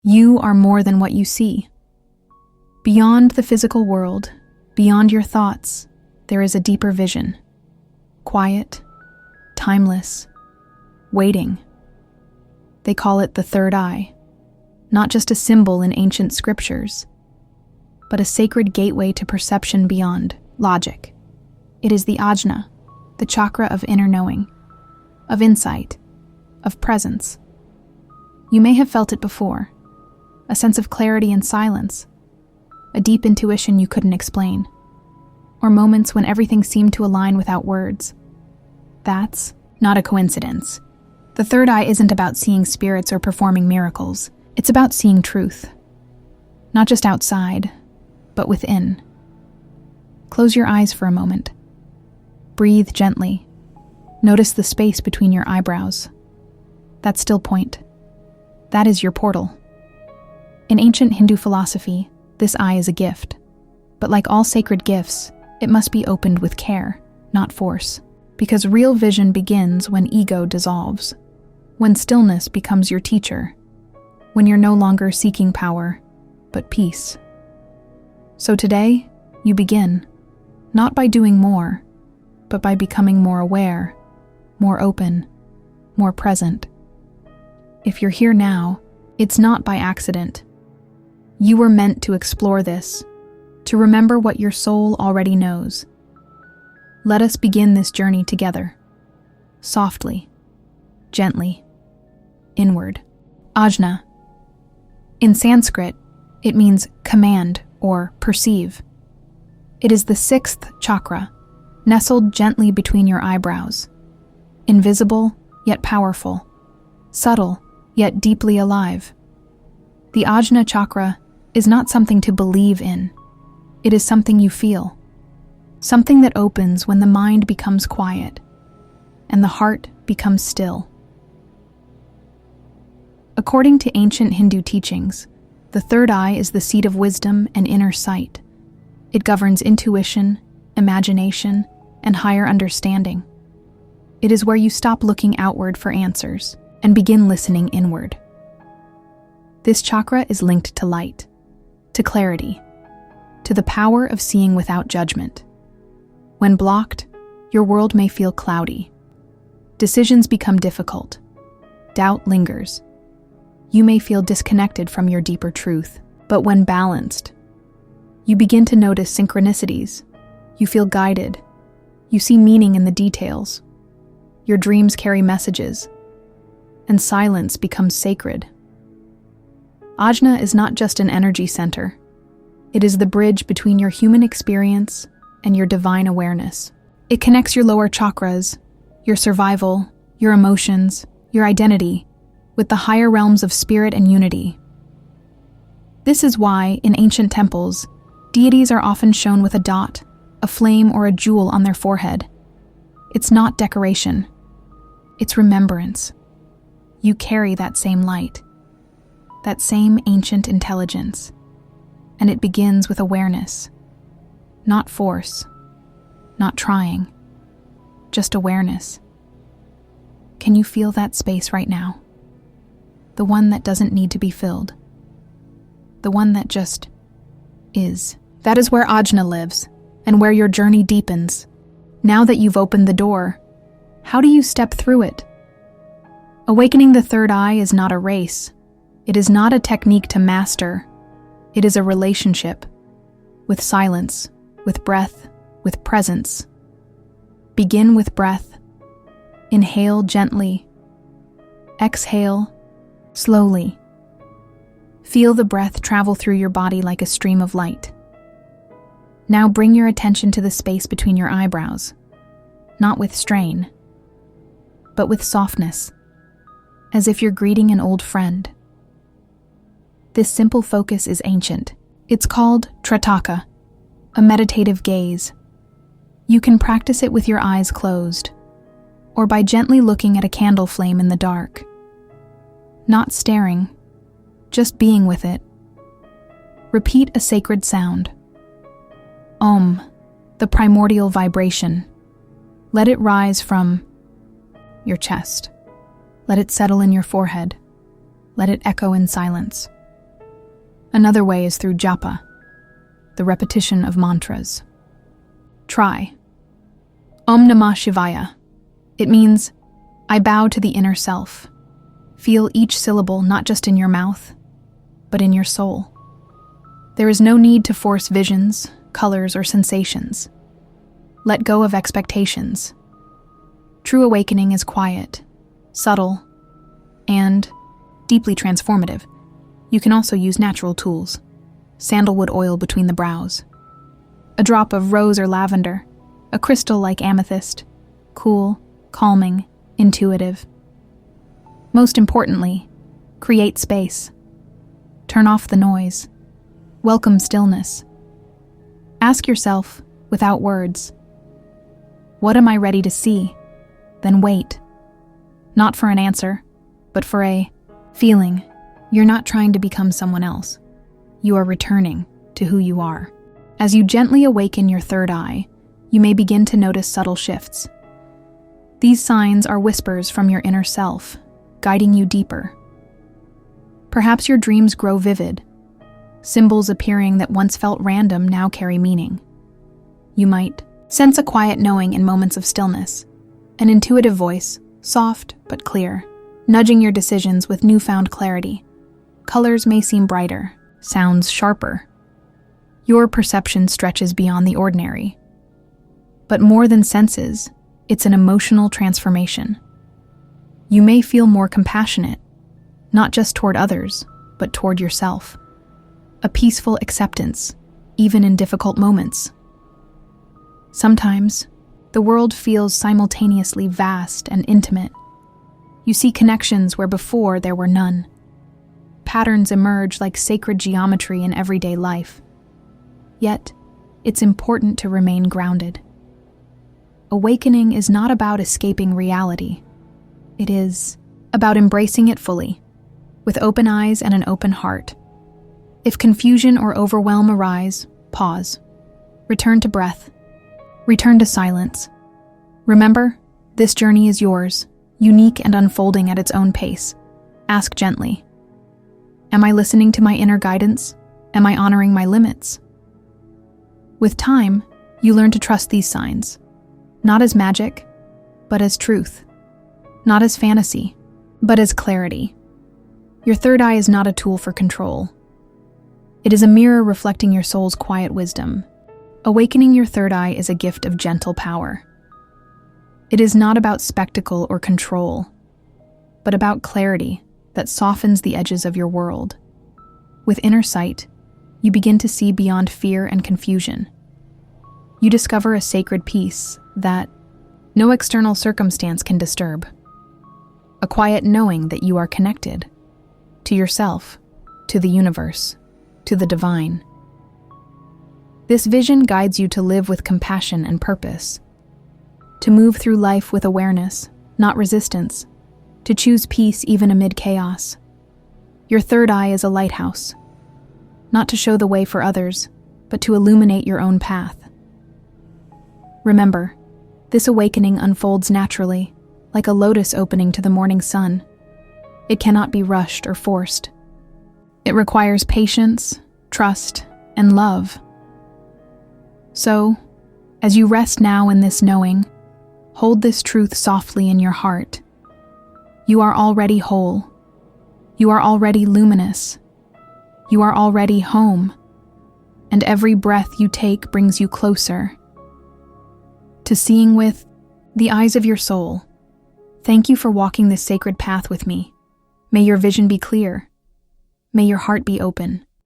You are more than what you see. Beyond the physical world, beyond your thoughts, there is a deeper vision. Quiet, timeless, waiting. They call it the third eye, not just a symbol in ancient scriptures, but a sacred gateway to perception beyond logic. It is the Ajna, the chakra of inner knowing, of insight, of presence. You may have felt it before, a sense of clarity and silence, a deep intuition you couldn't explain, or moments when everything seemed to align without words. That's not a coincidence. The third eye isn't about seeing spirits or performing miracles. It's about seeing truth. Not just outside, but within. Close your eyes for a moment. Breathe gently. Notice the space between your eyebrows. That still point. That is your portal. In ancient Hindu philosophy, this eye is a gift. But like all sacred gifts, it must be opened with care, not force. Because real vision begins when ego dissolves. When stillness becomes your teacher. When you're no longer seeking power, but peace. So today, you begin, not by doing more, but by becoming more aware, more open, more present. If you're here now, it's not by accident. You were meant to explore this, to remember what your soul already knows. Let us begin this journey together, softly, gently, inward. Ajna. In Sanskrit, it means command or perceive. It is the sixth chakra, nestled gently between your eyebrows. Invisible, yet powerful. Subtle, yet deeply alive. The Ajna Chakra is not something to believe in. It is something you feel. Something that opens when the mind becomes quiet and the heart becomes still. According to ancient Hindu teachings, the third eye is the seat of wisdom and inner sight. It governs intuition, imagination, and higher understanding. It is where you stop looking outward for answers and begin listening inward. This chakra is linked to light, to clarity, to the power of seeing without judgment. When blocked, your world may feel cloudy. Decisions become difficult. Doubt lingers. You may feel disconnected from your deeper truth, but when balanced, you begin to notice synchronicities. You feel guided. You see meaning in the details. Your dreams carry messages, and silence becomes sacred. Ajna is not just an energy center. It is the bridge between your human experience and your divine awareness. It connects your lower chakras, your survival, your emotions, your identity, with the higher realms of spirit and unity. This is why, in ancient temples, deities are often shown with a dot, a flame, or a jewel on their forehead. It's not decoration. It's remembrance. You carry that same light, that same ancient intelligence, and it begins with awareness, not force, not trying, just awareness. Can you feel that space right now? The one that doesn't need to be filled. The one that just is. That is where Ajna lives, and where your journey deepens. Now that you've opened the door, how do you step through it? Awakening the third eye is not a race. It is not a technique to master. It is a relationship. With silence, with breath, with presence. Begin with breath. Inhale gently. Exhale slowly. Feel the breath travel through your body like a stream of light. Now bring your attention to the space between your eyebrows, not with strain, but with softness, as if you're greeting an old friend. This simple focus is ancient. It's called Trataka, a meditative gaze. You can practice it with your eyes closed, or by gently looking at a candle flame in the dark. Not staring, just being with it. Repeat a sacred sound. Om, the primordial vibration. Let it rise from your chest. Let it settle in your forehead. Let it echo in silence. Another way is through japa, the repetition of mantras. Try. Om Namah Shivaya. It means, I bow to the inner self. Feel each syllable not just in your mouth, but in your soul. There is no need to force visions, colors, or sensations. Let go of expectations. True awakening is quiet, subtle, and deeply transformative. You can also use natural tools. Sandalwood oil between the brows. A drop of rose or lavender. A crystal like amethyst. Cool, calming, intuitive. Most importantly, create space. Turn off the noise. Welcome stillness. Ask yourself, without words, what am I ready to see? Then wait. Not for an answer, but for a feeling. You're not trying to become someone else. You are returning to who you are. As you gently awaken your third eye, you may begin to notice subtle shifts. These signs are whispers from your inner self, guiding you deeper. Perhaps your dreams grow vivid. Symbols appearing that once felt random now carry meaning. You might sense a quiet knowing in moments of stillness, an intuitive voice, soft but clear, nudging your decisions with newfound clarity. Colors may seem brighter, sounds sharper. Your perception stretches beyond the ordinary. But more than senses, it's an emotional transformation. You may feel more compassionate, not just toward others, but toward yourself. A peaceful acceptance, even in difficult moments. Sometimes, the world feels simultaneously vast and intimate. You see connections where before there were none. Patterns emerge like sacred geometry in everyday life. Yet, it's important to remain grounded. Awakening is not about escaping reality. It is about embracing it fully, with open eyes and an open heart. If confusion or overwhelm arise, pause. Return to breath. Return to silence. Remember, this journey is yours, unique and unfolding at its own pace. Ask gently. Am I listening to my inner guidance? Am I honoring my limits? With time, you learn to trust these signs, not as magic, but as truth. Not as fantasy, but as clarity. Your third eye is not a tool for control. It is a mirror reflecting your soul's quiet wisdom. Awakening your third eye is a gift of gentle power. It is not about spectacle or control, but about clarity that softens the edges of your world. With inner sight, you begin to see beyond fear and confusion. You discover a sacred peace that no external circumstance can disturb. A quiet knowing that you are connected to yourself, to the universe, to the divine. This vision guides you to live with compassion and purpose, to move through life with awareness, not resistance, to choose peace even amid chaos. Your third eye is a lighthouse, not to show the way for others, but to illuminate your own path. Remember, this awakening unfolds naturally, like a lotus opening to the morning sun. It cannot be rushed or forced. It requires patience, trust, and love. So, as you rest now in this knowing, hold this truth softly in your heart. You are already whole. You are already luminous. You are already home. And every breath you take brings you closer to seeing with the eyes of your soul. Thank you for walking this sacred path with me. May your vision be clear. May your heart be open.